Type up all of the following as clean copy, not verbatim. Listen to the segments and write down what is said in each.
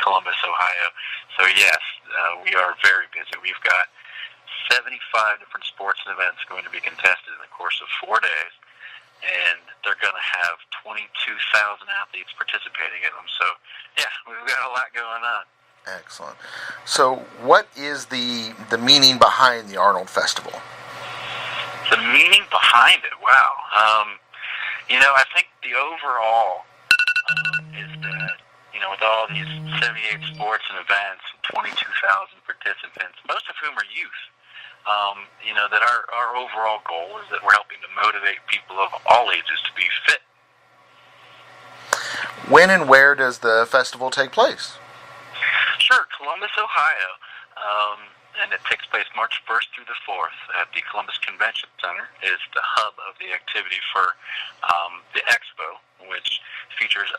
Columbus, Ohio. So yes, we are very busy. We've got 75 different sports and events going to be contested in the course of 4 days, and they're going to have 22,000 athletes participating in them. So yeah, we've got a lot going on. Excellent. So what is the meaning behind the Arnold Festival? The meaning behind it, wow. I think the overall is that, with all these 78 sports and events, 22,000 participants, most of whom are youth, that our overall goal is that we're helping to motivate people of all ages to be fit. When and where does the festival take place? Sure, Columbus, Ohio, and it takes place March 1st through the 4th at the Columbus Convention Center. Is the hub of the activity for the expo, which features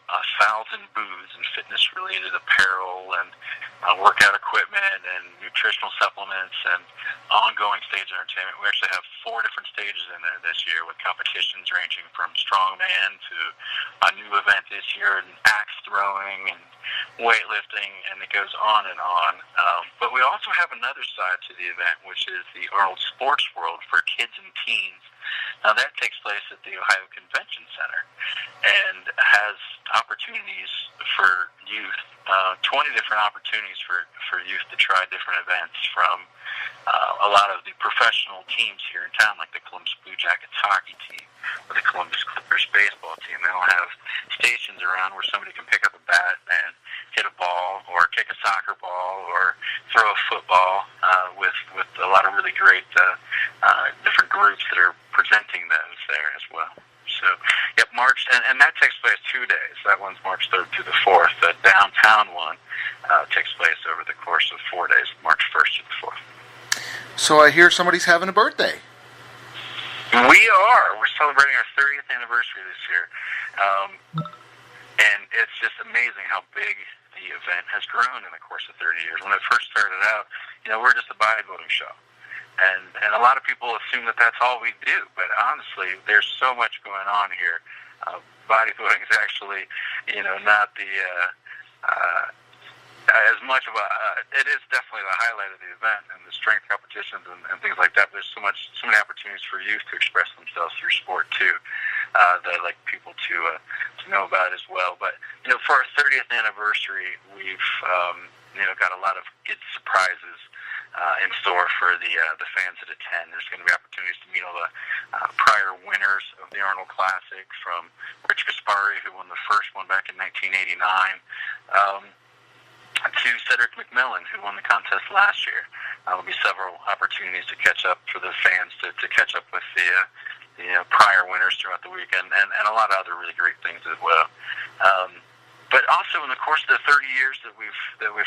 1,000 booths and fitness-related apparel and workout equipment and nutritional supplements and ongoing stage entertainment. We actually have 4 different stages in there this year, with competitions ranging from strongman to a new event this year, and axe throwing and weightlifting, and it goes on and on. But we also have another side to the event, which is the Arnold Sports World for kids and teens. Now that takes place at the Ohio Convention Center and has opportunities for youth, 20 different opportunities for youth to try different events, from a lot of the professional teams here in town, like the Columbus Blue Jackets hockey team or the Columbus Clippers baseball team. They'll have stations around where somebody can pick up a bat and hit a ball, or kick a soccer ball, or throw a football, with a lot of really great different groups that are presenting those there as well. So, yep, March, and that takes place 2 days. That one's March 3rd through the 4th. The downtown one takes place over the course of 4 days, March 1st to the 4th. So I hear somebody's having a birthday. We are. We're celebrating our 30th anniversary this year. And it's just amazing how big the event has grown in the course of 30 years. When it first started out, we're just a bodybuilding show. And a lot of people assume that that's all we do. But honestly, there's so much going on here. Bodybuilding is actually, not the... as much of it is definitely the highlight of the event, and the strength competitions and things like that. There's so many opportunities for youth to express themselves through sport too, that I'd like people to know about as well. But for our 30th anniversary, we've got a lot of good surprises in store for the fans that attend. There's going to be opportunities to meet all the prior winners of the Arnold Classic, from Rich Gaspari, who won the first one back in 1989. To Cedric McMillan, who won the contest last year. There'll be several opportunities to catch up for the fans to catch up with the prior winners throughout the weekend, and a lot of other really great things as well. But also, in the course of the 30 years that we've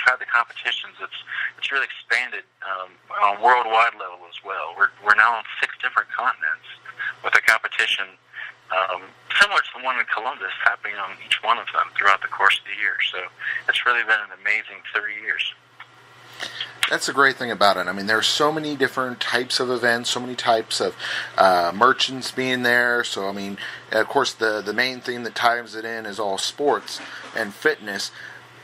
had the competitions, it's really expanded on a worldwide level as well. We're now on 6 different continents with a competition similar to the one in Columbus, happening on each one of them throughout the course of the year. So it's really been an amazing 30 years. That's the great thing about it. I mean, there's so many different types of events, so many types of merchants being there. So, I mean, of course, the main thing that ties it in is all sports and fitness.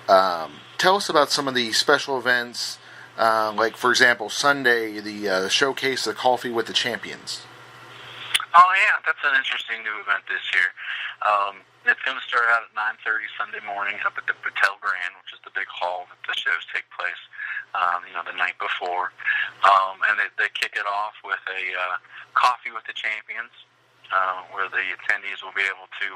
Tell us about some of the special events, like, for example, Sunday, the showcase of Coffee with the Champions. Oh, yeah, that's an interesting new event this year. It's going to start out at 9:30 Sunday morning up at the Patel Grand, which is the big hall that the shows take place, the night before. And they kick it off with a Coffee with the Champions, where the attendees will be able to,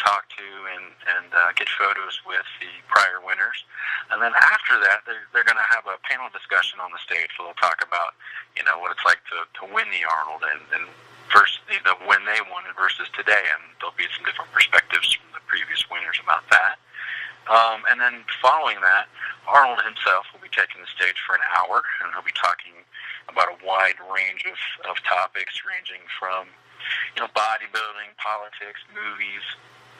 talk to and get photos with the prior winners. And then after that, they're going to have a panel discussion on the stage where they'll talk about, what it's like to win the Arnold and first when they won it versus today, and there'll be some different perspectives from the previous winners about that. And then following that, Arnold himself will be taking the stage for an hour, and he'll be talking about a wide range of topics, ranging from bodybuilding, politics, movies,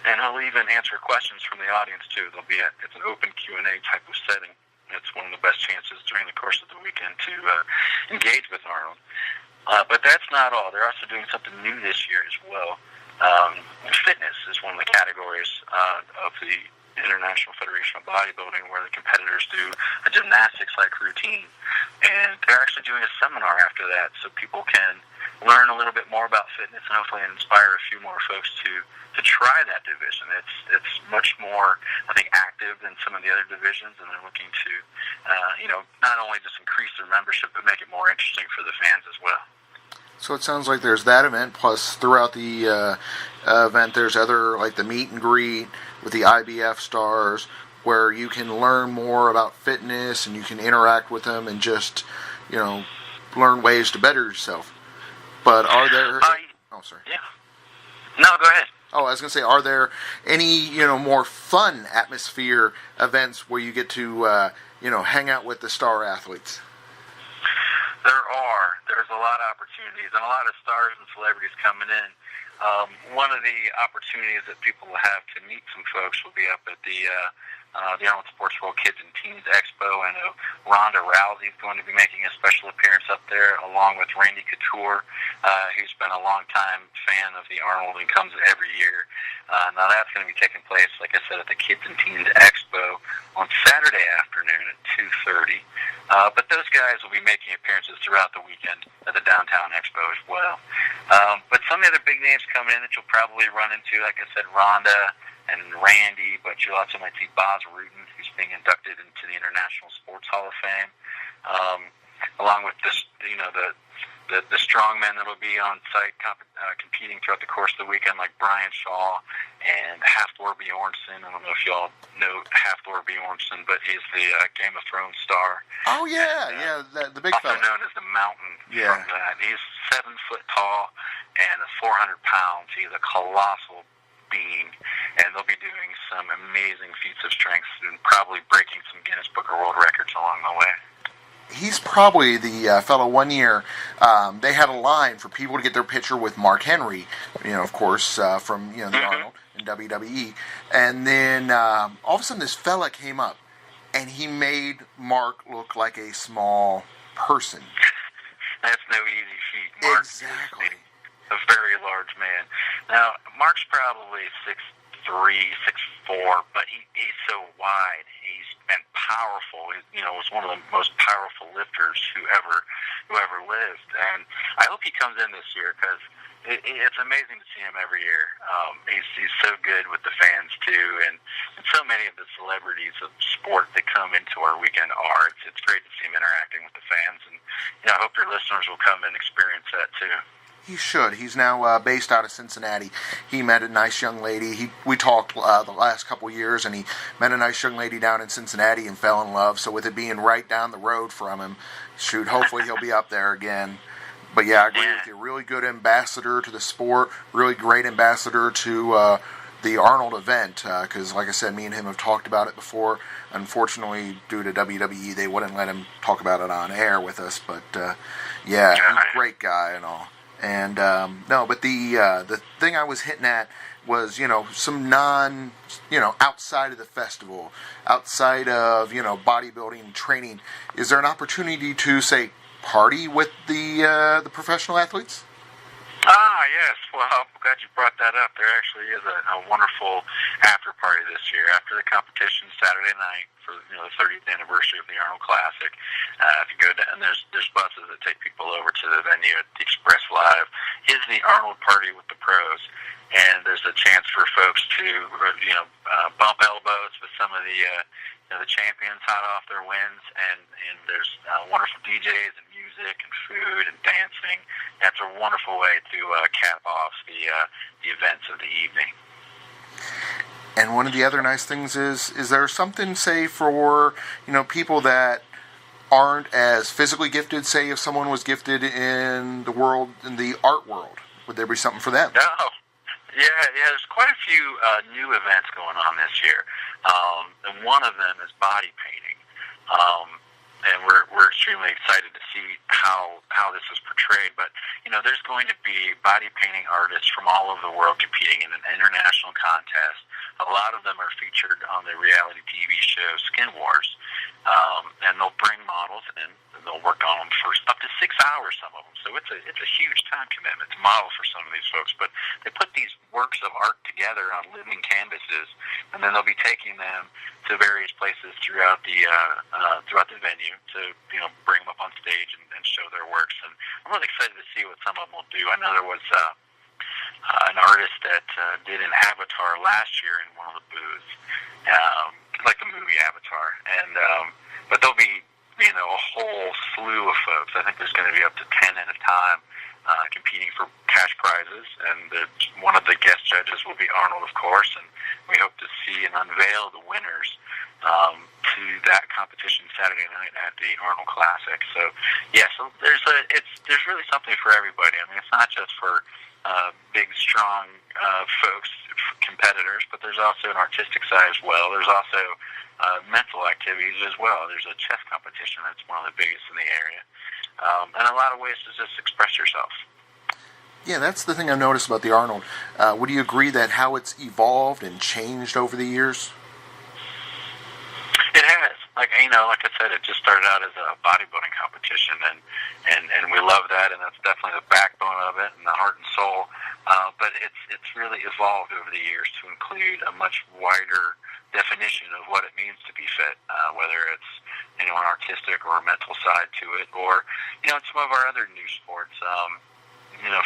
and he'll even answer questions from the audience too. It's an open Q&A type of setting. It's one of the best chances during the course of the weekend to engage with Arnold. But that's not all. They're also doing something new this year as well. Fitness is one of the categories of the International Federation of Bodybuilding, where the competitors do a gymnastics-like routine. And they're actually doing a seminar after that, so people can learn a little bit more about fitness and hopefully inspire a few more folks to try that division. It's much more, I think, active than some of the other divisions, and they're looking to, not only just increase their membership, but make it more interesting for the fans as well. So it sounds like there's that event, plus throughout the event there's other, like the meet and greet with the IBF stars, where you can learn more about fitness and you can interact with them and just, learn ways to better yourself. But are there... oh, sorry. Yeah. No, go ahead. Oh, I was going to say, are there any, more fun atmosphere events where you get to, hang out with the star athletes? There's a lot of opportunities and a lot of stars and celebrities coming in. One of the opportunities that people will have to meet some folks will be up at the Arnold Sports World Kids and Teens Expo. I know Ronda Rousey is going to be making a special appearance up there, along with Randy Couture, who's been a long-time fan of the Arnold and comes every year. Now that's going to be taking place, like I said, at the Kids and Teens Expo on Saturday afternoon at 2:30. But those guys will be making appearances throughout the weekend at the Downtown Expo as well. But some of the other big names coming in that you'll probably run into, like I said, Ronda and Randy, but you also might see Baz Rutten, who's being inducted into the International Sports Hall of Fame, along with this, the strongmen that will be on site competing throughout the course of the weekend, like Brian Shaw and Hafthor Bjornsson. I don't know if y'all know Hafthor Bjornsson, but he's the Game of Thrones star. Oh, yeah, the big fella. Also known as the Mountain. Yeah. From that. He's 7 foot tall and 400 pounds. He's a colossal being, and they'll be doing some amazing feats of strength and probably breaking some Guinness Book of World Records along the way. He's probably the fellow. One year they had a line for people to get their picture with Mark Henry, of course, from the Arnold and WWE, and then all of a sudden this fella came up and he made Mark look like a small person. That's no easy feat. Mark exactly. A very large man. Now, Mark's probably 6'3", 6'4", but he's so wide. He's been powerful. He, was one of the most powerful lifters who ever lived. And I hope he comes in this year because it's amazing to see him every year. He's so good with the fans too, and so many of the celebrities of sport that come into our weekend are. It's great to see him interacting with the fans, and I hope your listeners will come and experience that too. He should. He's now based out of Cincinnati. He met a nice young lady. We talked the last couple years, and he met a nice young lady down in Cincinnati and fell in love. So with it being right down the road from him, hopefully he'll be up there again. But yeah, I agree with you. Really good ambassador to the sport. Really great ambassador to the Arnold event. Because, like I said, me and him have talked about it before. Unfortunately, due to WWE, they wouldn't let him talk about it on air with us. But yeah, he's a great guy and all. And but the thing I was hitting at was some outside of the festival, outside of bodybuilding training. Is there an opportunity to say party with the professional athletes? Yes. Well, I'm glad you brought that up. There actually is a wonderful after party this year after the competition Saturday night for the 30th anniversary of the Arnold Classic. If you go down, there's buses that take people over to the venue at the Express Live. Is the Arnold party with the pros, and there's a chance for folks to bump elbows with some of the champions hot off their wins, and there's wonderful DJs and music and food and dancing. That's a wonderful way to cap off the events of the evening. And one of the other nice things is there something, say, for people that aren't as physically gifted? Say, if someone was gifted in the art world, would there be something for them? No. Yeah, there's quite a few new events going on this year, and one of them is body painting, and we're extremely excited to see how this is portrayed. But there's going to be body painting artists from all over the world competing in an international contest. A lot of them are featured on the reality TV show Skin Wars, and they'll bring models in, and they'll work on them for up to 6 hours, some of them. So it's a huge time commitment to model for some of these folks. But they put these works of art together on living canvases, and then they'll be taking them to various places throughout the venue to bring them up on stage and show their works. And I'm really excited to see what some of them will do. I know there was an artist that did an avatar last year in one of the booths, like the movie Avatar, and but there'll be a whole slew of folks. I think there's going to be up to 10 at a time competing for cash prizes, and one of the guest judges will be Arnold, of course, and we hope to see and unveil the winners to that competition Saturday night at the Arnold Classic. So so there's really something for everybody. I mean, it's not just for big, strong folks, competitors, but there's also an artistic side as well. There's also mental activities as well. There's a chess competition that's one of the biggest in the area, and a lot of ways to just express yourself. Yeah, that's the thing I've noticed about the Arnold. Would you agree that how it's evolved and changed over the years? It has. Like I said, it just started out as a bodybuilding competition, and we love that, and that's definitely the backbone of it and the heart and soul. But it's really evolved over the years to include a much wider definition of what it means to be fit, whether it's an artistic or a mental side to it, or some of our other new sports.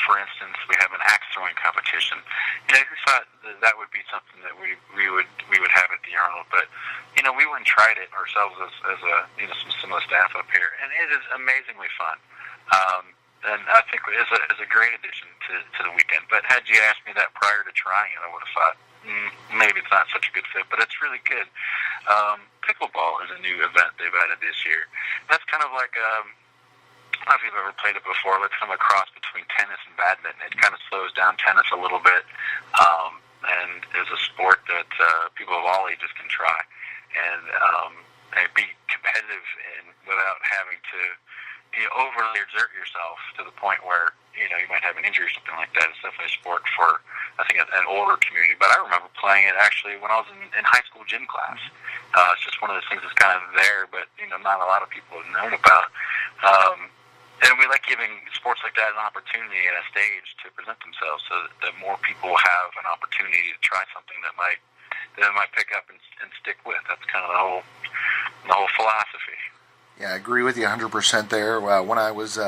For instance, we have an axe throwing competition. We thought that would be something that we would have at the Arnold, but we went and tried it ourselves as some similar staff up here, and it is amazingly fun. And I think it is a great addition to the weekend. But had you asked me that prior to trying it, I would have thought maybe it's not such a good fit, but it's really good. Pickleball is a new event they've added this year. That's kind of like I don't know if you've ever played it before. It's kind of a cross between tennis and badminton. It kind of slows down tennis a little bit, and is a sport that people of all ages can try and be competitive in without having to overly exert yourself to the point where you might have an injury or something like that. It's definitely a sport for, I think, an older community. But I remember playing it actually when I was in high school gym class. It's just one of those things that's kind of there, but not a lot of people have known about. And we like giving sports like that an opportunity and a stage to present themselves, so that more people have an opportunity to try something that might pick up and stick with. That's kind of the whole philosophy. Yeah, I agree with you 100% there. When I was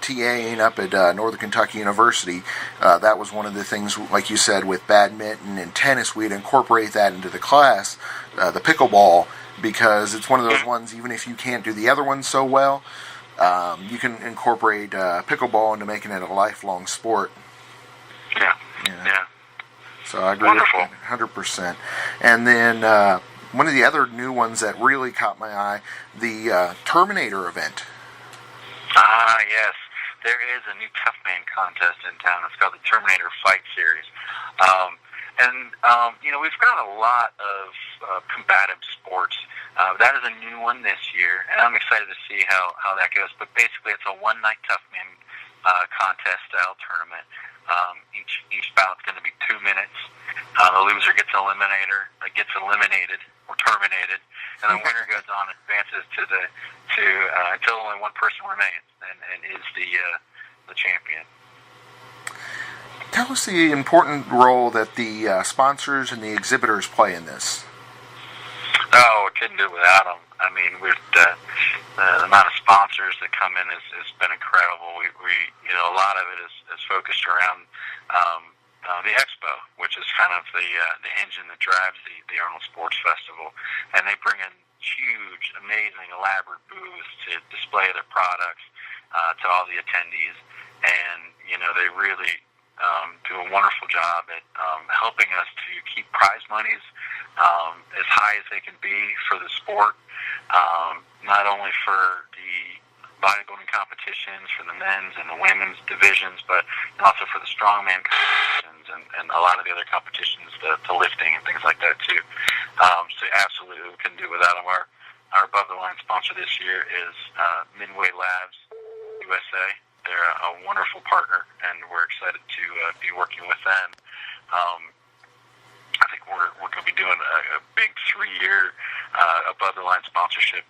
TAing up at Northern Kentucky University, that was one of the things, like you said, with badminton and tennis, we'd incorporate that into the class, the pickleball, because it's one of those ones, even if you can't do the other one so well, you can incorporate pickleball into making it a lifelong sport. Yeah. So I agree with you 100%. And then one of the other new ones that really caught my eye, the Terminator event. Yes. There is a new Tough Man contest in town. It's called the Terminator Fight Series. We've got a lot of combative sports. That is a new one this year, and I'm excited to see how that goes. But basically, it's a one-night Tough Man contest-style tournament. Each bout's going to be 2 minutes. The loser gets eliminated or terminated, and the winner goes on and advances until only one person remains and is the champion. Tell us the important role that the sponsors and the exhibitors play in this. Oh, we couldn't do it without them. I mean, the amount of sponsors that come in has been incredible. We a lot of it is focused around the expo, which is kind of the engine that drives the Arnold Sports Festival, and they bring in huge, amazing, elaborate booths to display their products to all the attendees, and they really do a wonderful job at helping us to keep prize monies as high as they can be for the sport, not only for the bodybuilding competitions, for the men's and the women's divisions, but also for the strongman competitions and a lot of the other competitions, the lifting and things like that too. So absolutely, we couldn't do it without them. Our above-the-line sponsor this year is Midway Labs USA. They're a wonderful partner, and we're excited to be working with them. I think we're going to be doing a big 3-year above-the-line sponsorship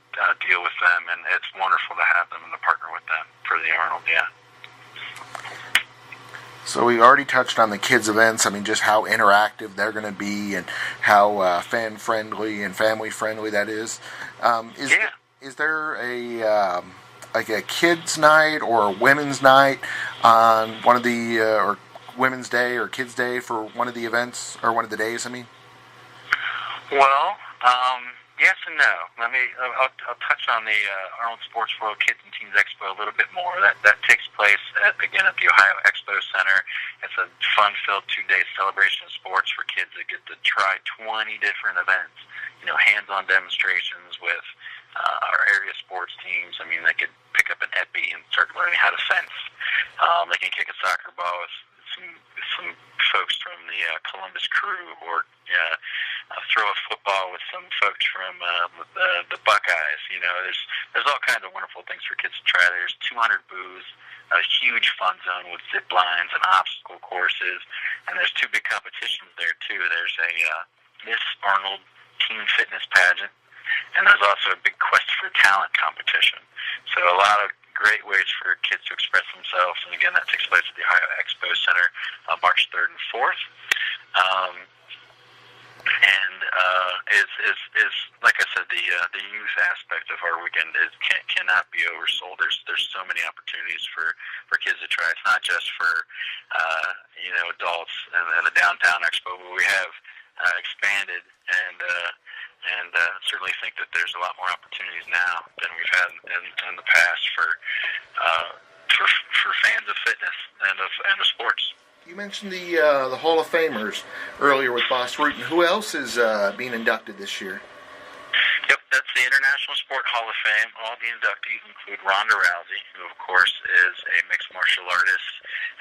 deal with them, and it's wonderful to have them and to partner with them for the Arnold, yeah. So we already touched on the kids' events. I mean, just how interactive they're going to be and how fan-friendly and family-friendly that is. Is there a like a kids' night or a women's night on one of the or Women's Day or Kids' Day for one of the events or one of the days? I mean. Well, yes and no. I'll touch on the Arnold Sports World Kids and Teens Expo a little bit more. That takes place at the Ohio Expo Center. It's a fun-filled 2-day celebration of sports for kids that get to try 20 different events. Hands-on demonstrations with our area sports teams. I mean, they could pick up an epi and start learning how to fence. They can kick a soccer ball with some folks from the Columbus Crew, or throw a football with some folks from the Buckeyes. There's all kinds of wonderful things for kids to try. There's 200 booths, a huge fun zone with zip lines and obstacle courses, and there's 2 big competitions there too. There's a Miss Arnold Teen Fitness pageant, and there's also a big Quest for Talent competition. So a lot of great ways for kids to express themselves, and again, that takes place at the Ohio Expo Center March 3rd and 4th. Is like I said, the youth aspect of our weekend cannot be oversold. There's so many opportunities for kids to try. It's not just for adults and the downtown expo, but we have expanded and certainly think that there's a lot more opportunities now than we've had in the past for fans of fitness and of sports. You mentioned the Hall of Famers earlier with Boss Rutan. Who else is being inducted this year? Yep, that's the International Sport Hall of Fame. All the inductees include Ronda Rousey, who of course is a mixed martial artist,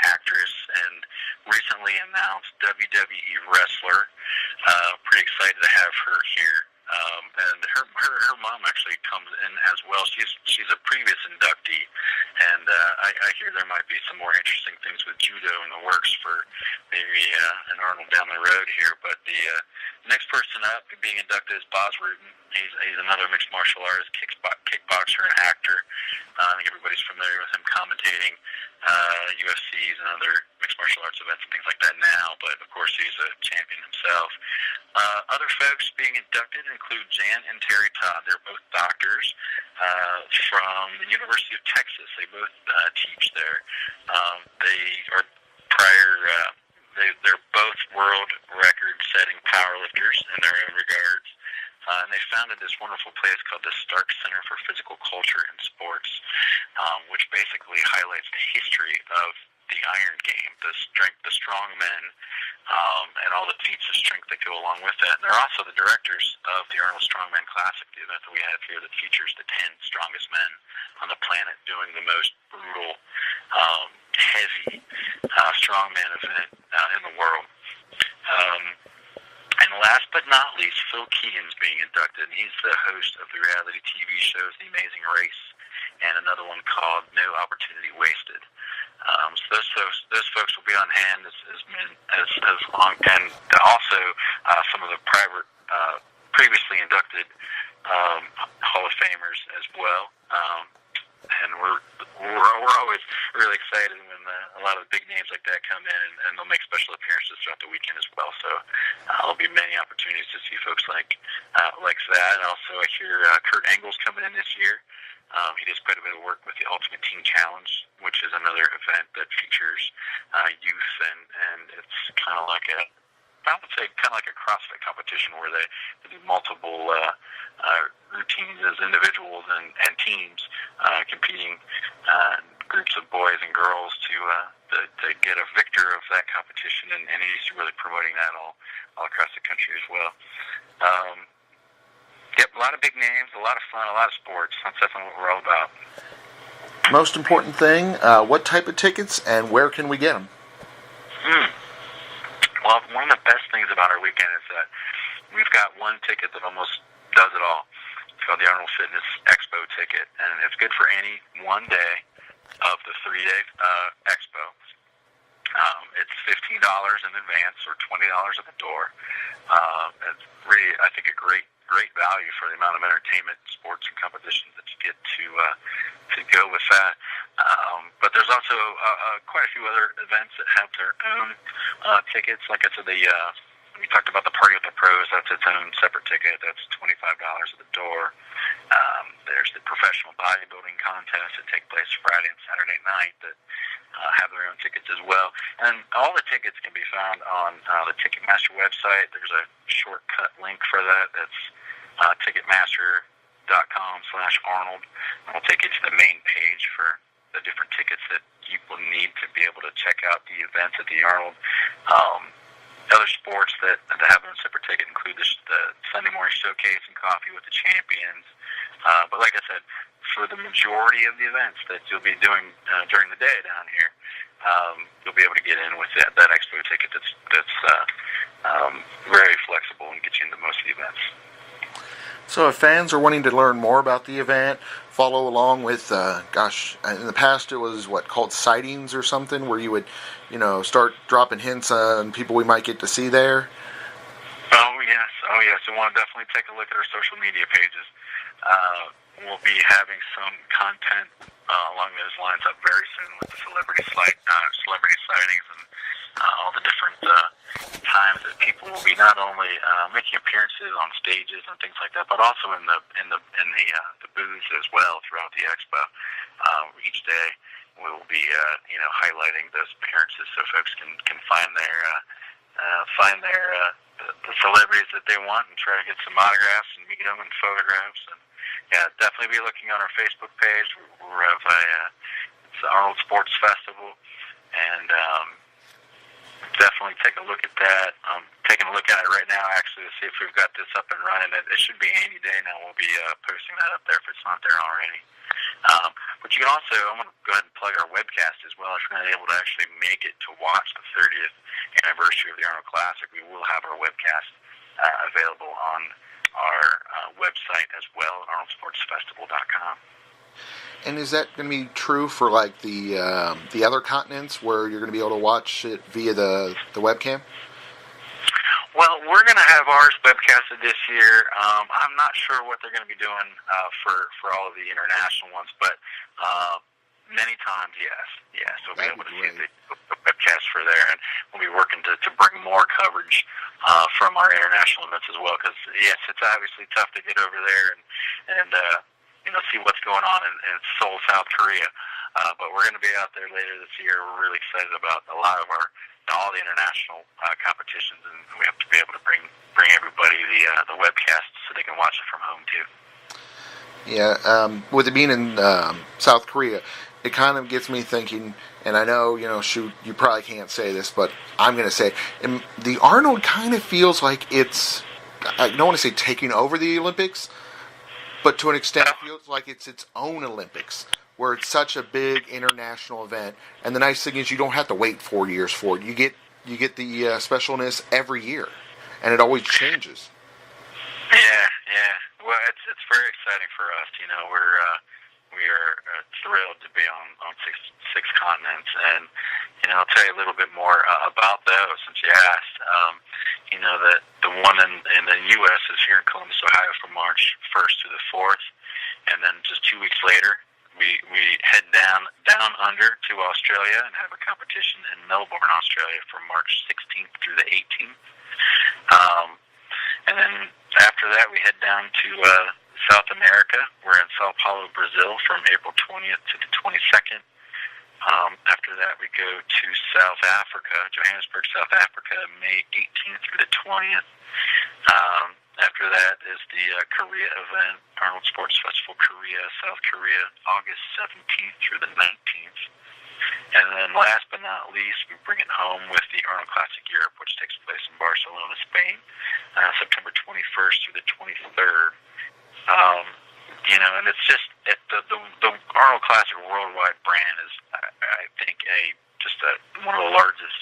actress, and recently announced WWE wrestler. Pretty excited to have her here. And her mom actually comes in as well. She's a previous inductee, and I hear there might be some more interesting things with judo in the works for maybe an Arnold down the road here. But the next person up being inducted is Boz Rutan. He's another mixed martial artist, kickboxer, and actor. I think everybody's familiar with him commentating UFCs and other mixed martial arts events and things like that now, but of course he's a champion himself. Other folks being inducted include Jan and Terry Todd. They're both doctors from the University of Texas. They both teach there. They're both world record-setting powerlifters in their own regards. And they founded this wonderful place called the Stark Center for Physical Culture and Sports, which basically highlights the history of the Iron Game, the strong men, and all the feats of strength that go along with that. And they're also the directors of the Arnold Strongman Classic, the event that we have here that features the 10 strongest men on the planet doing the most brutal, heavy strongman event in the world. And last but not least, Phil Keegan's being inducted. He's the host of the reality TV shows The Amazing Race and another one called No Opportunity Wasted. So those folks will be on hand as long, and also some of the previously inducted Hall of Famers as well. And we're always really excited when a lot of big names like that come in, and they'll make special appearances throughout the weekend as well. So there'll be many opportunities to see folks like that. And also, I hear Kurt Angle's coming in this year. He does quite a bit of work with the Ultimate Teen Challenge, which is another event that features youth, and it's kind of like a CrossFit competition where they do multiple routines as individuals and teams competing groups of boys and girls to get a victor of that competition, and he's really promoting that all across the country as well. Yep, a lot of big names, a lot of fun, a lot of sports. That's definitely what we're all about. Most important thing, what type of tickets and where can we get them? Well, one of the best things about our weekend is that we've got one ticket that almost does it all. It's called the Arnold Fitness Expo ticket, and it's good for any one day of the 3-day expo. It's $15 in advance or $20 at the door. It's really, I think, a great great value for the amount of entertainment, sports, and competitions that you get to go with that. But there's also quite a few other events that have their own tickets. Like I said, we talked about the Party with the Pros. That's its own separate ticket. That's $25 at the door. There's the professional bodybuilding contests that take place Friday and Saturday night that have their own tickets as well. And all the tickets can be found on the Ticketmaster website. There's a shortcut link for that. That's ticketmaster.com/Arnold. And we'll take you to the main page for the different tickets that you will need to be able to check out the events at the Arnold. Other sports that have a separate ticket include the Sunday morning showcase and coffee with the champions. But like I said, for the majority of the events that you'll be doing during the day down here, you'll be able to get in with that expo ticket that's very flexible and get you into most of the events. So if fans are wanting to learn more about the event, follow along with, in the past it was called sightings or something, where you would, start dropping hints on people we might get to see there. Oh yes. You want to definitely take a look at our social media pages. We'll be having some content along those lines up very soon with the celebrity sightings and all the different times that people will be not only making appearances on stages and things like that, but also in the booths as well throughout the expo. Each day we will be highlighting those appearances so folks can find the celebrities that they want and try to get some autographs and meet them and photographs. And yeah, definitely be looking on our Facebook page. We have it's the Arnold Sports Festival, and definitely take a look at that. I'm taking a look at it right now, actually, to see if we've got this up and running. It should be any day now. We'll be posting that up there if it's not there already. But you can also, I'm going to go ahead and plug our webcast as well. If you're not able to actually make it to watch the 30th anniversary of the Arnold Classic, we will have our webcast available on our website as well, arnoldsportsfestival.com. And is that going to be true for the other continents where you're going to be able to watch it via the webcam? Well, we're going to have ours webcasted this year. I'm not sure what they're going to be doing for all of the international ones, but many times, yes. We'll be able to see the webcast for there, and we'll be working to bring more coverage from our international events as well, because, yes, it's obviously tough to get over there and see what's going on in Seoul, South Korea. But we're going to be out there later this year. We're really excited about a lot of all the international competitions, and we have to be able to bring everybody the webcast so they can watch it from home too. Yeah, with it being in South Korea, it kind of gets me thinking, and I know, you probably can't say this, but I'm going to say it, the Arnold kind of feels like it's, I don't want to say taking over the Olympics, but to an extent it feels like it's its own Olympics, where it's such a big international event. And the nice thing is you don't have to wait 4 years for it. You get the specialness every year, and it always changes. Yeah. Well, it's very exciting for us. We are thrilled to be on six continents, and I'll tell you a little bit more about those since you asked. That the one in the U.S. is here in Columbus, Ohio, from March 1st to the 4th, and then just 2 weeks later, we head down under to Australia and have a competition in Melbourne, Australia, from March 16th through the 18th. And then after that, we head down to South America. We're in Sao Paulo, Brazil, from April 20th to the 22nd. After that, we go to South Africa, Johannesburg, South Africa, May 18th through the 20th. After that is the Korea event, Arnold Sports Festival Korea, South Korea, August 17th through the 19th. And then last but not least, we bring it home with the Arnold Classic Europe, which takes place in Barcelona, Spain, September 21st through the 23rd. And it's just the Arnold Classic worldwide brand is, I think, one of the largest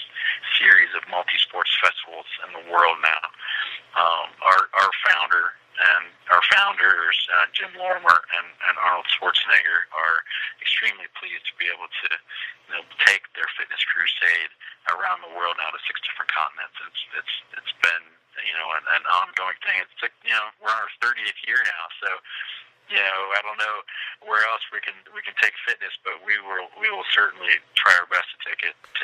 series of multi-sports festivals in the world now. Our founders, Jim Lorimer and Arnold Schwarzenegger, are extremely pleased to be able to take their fitness crusade around the world now to 6 different continents. It's been an ongoing thing. We're on our 30th 40th year now. So, I don't know where else we can take fitness, but we will certainly try our best to